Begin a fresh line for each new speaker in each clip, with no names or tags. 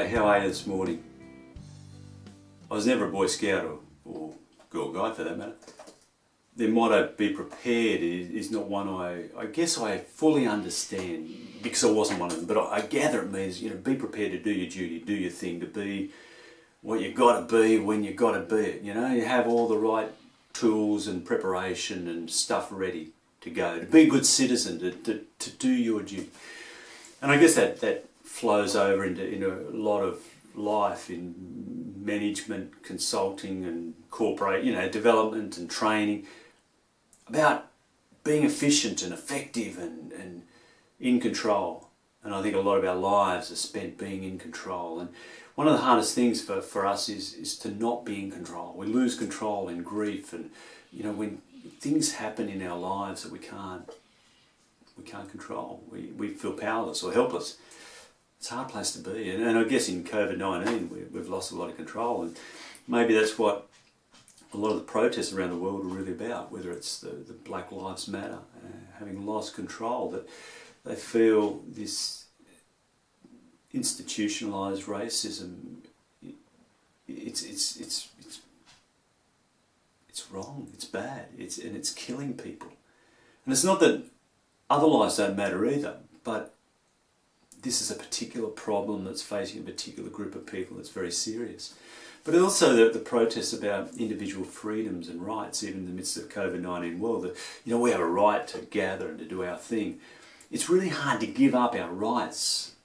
how are you this morning? I was never a Boy Scout or Girl Guide for that matter. Their motto, be prepared, is not one I guess I fully understand because I wasn't one of them, but I gather it means, be prepared to do your duty, do your thing, to be what you got to be when you got to be it. You have all the right tools and preparation and stuff ready to go, to be a good citizen, to do your duty. And I guess that flows over into a lot of life in management, consulting and corporate, development and training, about being efficient and effective and in control. And I think a lot of our lives are spent being in control. And one of the hardest things for us is to not be in control. We lose control in grief, and when things happen in our lives that we can't control, we feel powerless or helpless. It's a hard place to be, and I guess in COVID-19 we've lost a lot of control, and maybe that's what a lot of the protests around the world are really about, whether it's the Black Lives Matter, having lost control, that they feel this institutionalised racism, it's wrong, it's bad, and it's killing people. And it's not that other lives don't matter either, but this is a particular problem that's facing a particular group of people that's very serious. But also the protests about individual freedoms and rights, even in the midst of the COVID-19 world, that we have a right to gather and to do our thing. It's really hard to give up our rights,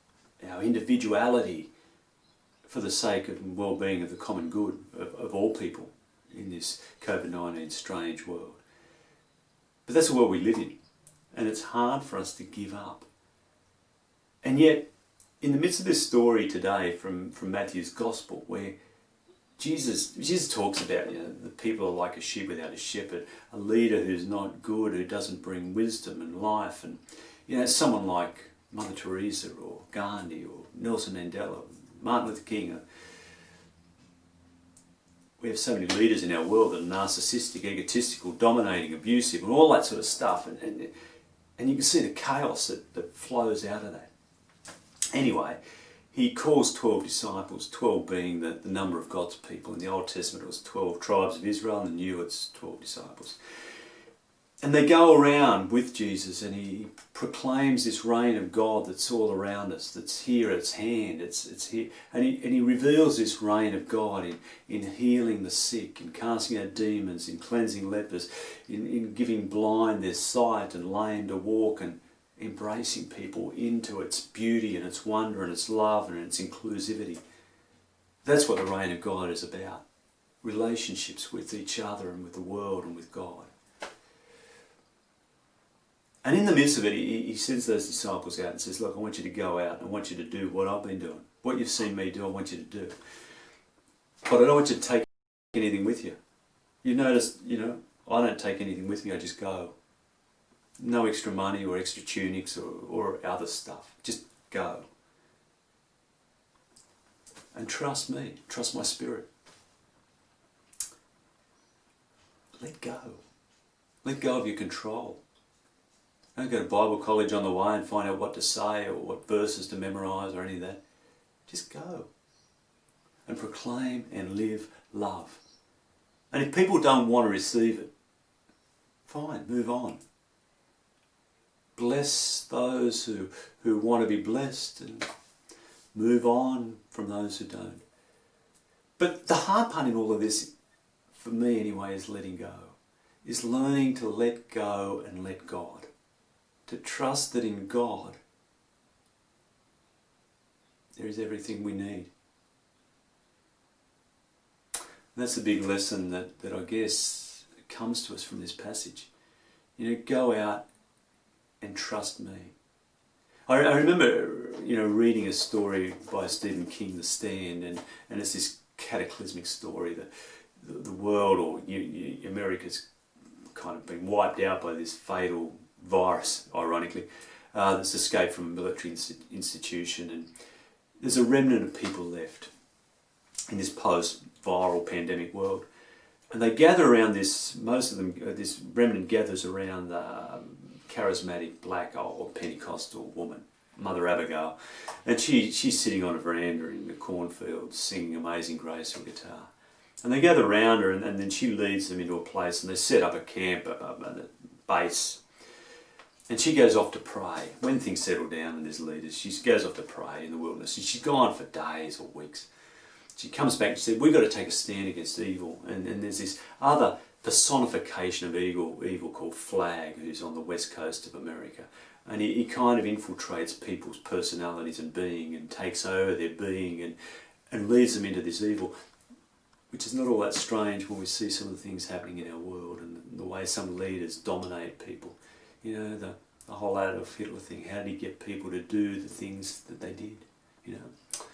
our individuality, for the sake of well-being of the common good of all people in this COVID-19 strange world. But that's the world we live in, and it's hard for us to give up. And yet, in the midst of this story today from Matthew's Gospel, where Jesus talks about the people are like a sheep without a shepherd, a leader who's not good, who doesn't bring wisdom and life, and someone like Mother Teresa or Gandhi or Nelson Mandela, Martin Luther King. We have so many leaders in our world that are narcissistic, egotistical, dominating, abusive, and all that sort of stuff, and you can see the chaos that flows out of that. Anyway, he calls 12 disciples, 12 being the number of God's people. In the Old Testament it was 12 tribes of Israel, and in the New it's 12 disciples. And they go around with Jesus, and he proclaims this reign of God that's all around us, that's here at its hand, it's here. And he reveals this reign of God in healing the sick, in casting out demons, in cleansing lepers, in giving blind their sight and lame to walk, and embracing people into its beauty and its wonder and its love and its inclusivity. That's what the reign of God is about. Relationships with each other and with the world and with God. And in the midst of it, he sends those disciples out and says, look, I want you to go out. I want you to do what I've been doing. What you've seen me do, I want you to do. But I don't want you to take anything with you. You notice, I don't take anything with me, I just go. No extra money or extra tunics or other stuff. Just go. And trust me. Trust my spirit. Let go. Let go of your control. Don't go to Bible college on the way and find out what to say or what verses to memorise or any of that. Just go. And proclaim and live love. And if people don't want to receive it, fine, move on. Bless those who want to be blessed, and move on from those who don't. But the hard part in all of this, for me anyway, is letting go. Is learning to let go and let God. To trust that in God there is everything we need. And that's the big lesson that I guess comes to us from this passage. Go out and trust me. I remember, reading a story by Stephen King, The Stand, and it's this cataclysmic story that the world, or America's kind of been wiped out by this fatal virus, ironically, that's escaped from a military institution, and there's a remnant of people left in this post-viral pandemic world. And they gather around this, most of them, this remnant gathers around charismatic black or Pentecostal woman Mother Abigail, and she's sitting on a veranda in the cornfield singing Amazing Grace on guitar. And they gather around her, and then she leads them into a place, and they set up a camp, a base. And she goes off to pray. When things settle down and there's leaders, she goes off to pray in the wilderness. And she's gone for days or weeks. She comes back and said, we've got to take a stand against evil. And there's this other personification of evil called Flag, who's on the west coast of America. And he kind of infiltrates people's personalities and being and takes over their being and leads them into this evil, which is not all that strange when we see some of the things happening in our world and the way some leaders dominate people. You know, the whole Adolf Hitler thing, how did he get people to do the things that they did, you know?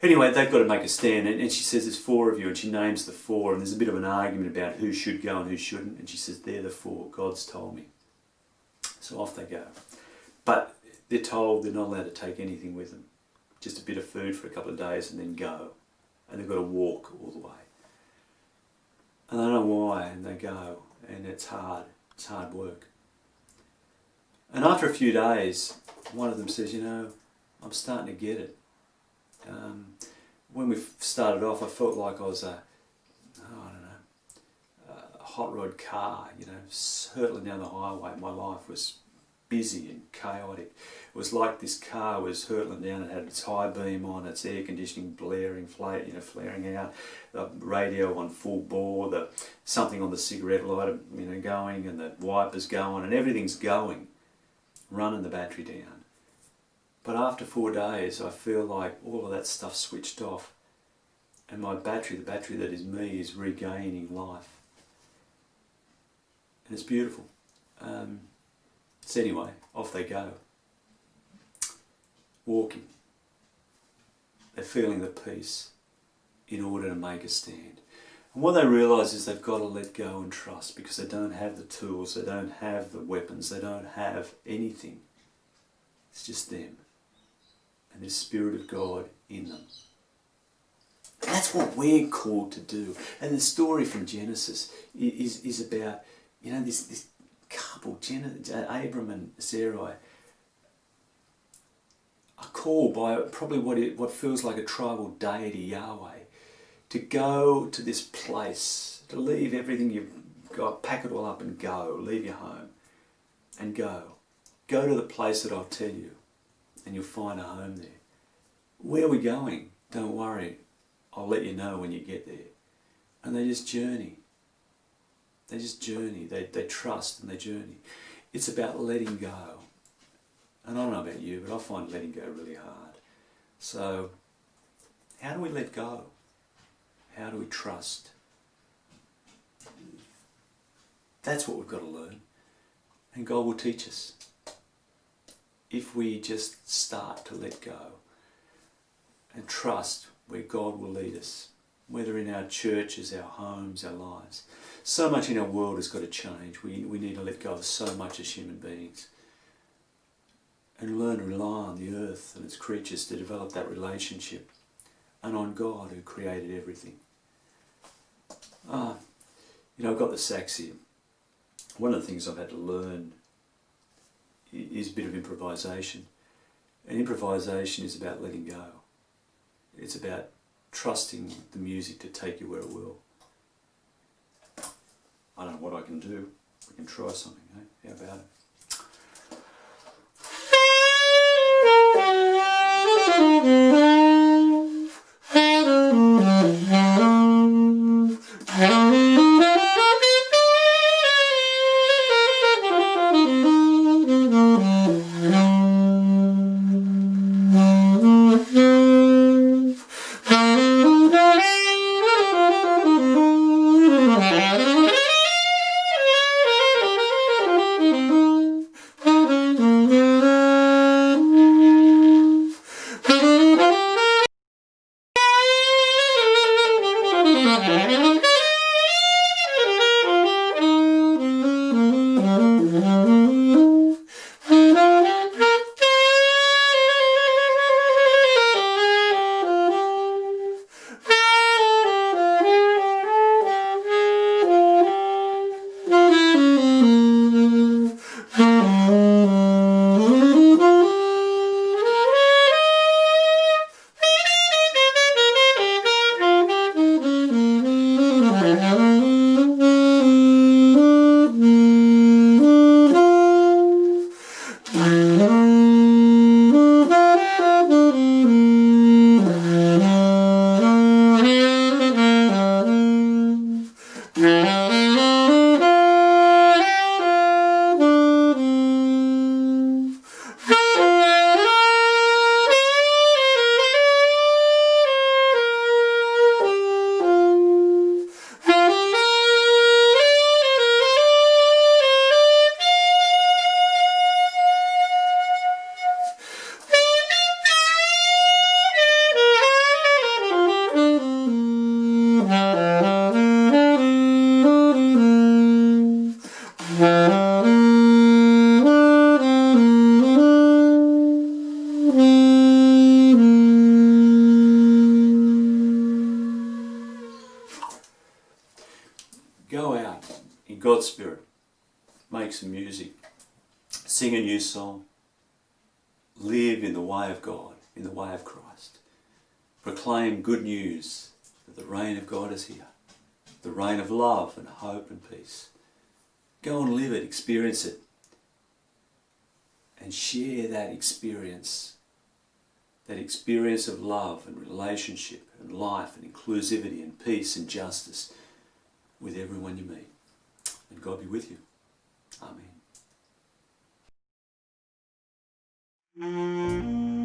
Anyway, they've got to make a stand, and she says there's 4 of you, and she names the 4, and there's a bit of an argument about who should go and who shouldn't, and she says, they're the 4, God's told me. So off they go. But they're told they're not allowed to take anything with them, just a bit of food for a couple of days and then go. And they've got to walk all the way. And they don't know why, and they go, and it's hard work. And after a few days, one of them says, you know, I'm starting to get it. When we started off, I felt like I was a hot rod car, you know, hurtling down the highway. My life was busy and chaotic. It was like this car was hurtling down. It had its high beam on, its air conditioning blaring, flaring out, the radio on full bore, something on the cigarette lighter, you know, going, and the wipers going, and everything's going, running the battery down. But after 4 days, I feel like all of that stuff switched off, and my battery, the battery that is me, is regaining life. And it's beautiful. So anyway, off they go. Walking. They're feeling the peace in order to make a stand. And what they realise is they've got to let go and trust, because they don't have the tools, they don't have the weapons, they don't have anything. It's just them. And the Spirit of God in them. And that's what we're called to do. And the story from Genesis is about, you know, this couple, Abram and Sarai, are called by probably what feels like a tribal deity, Yahweh, to go to this place, to leave everything you've got, pack it all up and go, leave your home and go. Go to the place that I'll tell you and you'll find a home there. Where are we going? Don't worry, I'll let you know when you get there. And they just journey. They just journey. They trust and they journey. It's about letting go. And I don't know about you, but I find letting go really hard. So, how do we let go? How do we trust? That's what we've got to learn. And God will teach us. If we just start to let go and trust where God will lead us, whether in our churches, our homes, our lives. So much in our world has got to change. We need to let go of so much as human beings and learn to rely on the earth and its creatures to develop that relationship, and on God who created everything. You know, I've got the sax here. One of the things I've had to learn is a bit of improvisation. And improvisation is about letting go. It's about trusting the music to take you where it will. I don't know what I can do. We can try something, eh? How about it? Go out in God's Spirit, make some music, sing a new song, live in the way of God, in the way of Christ. Proclaim good news that the reign of God is here, the reign of love and hope and peace. Go and live it, experience it, and share that experience of love and relationship and life and inclusivity and peace and justice with everyone you meet. And God be with you. Amen.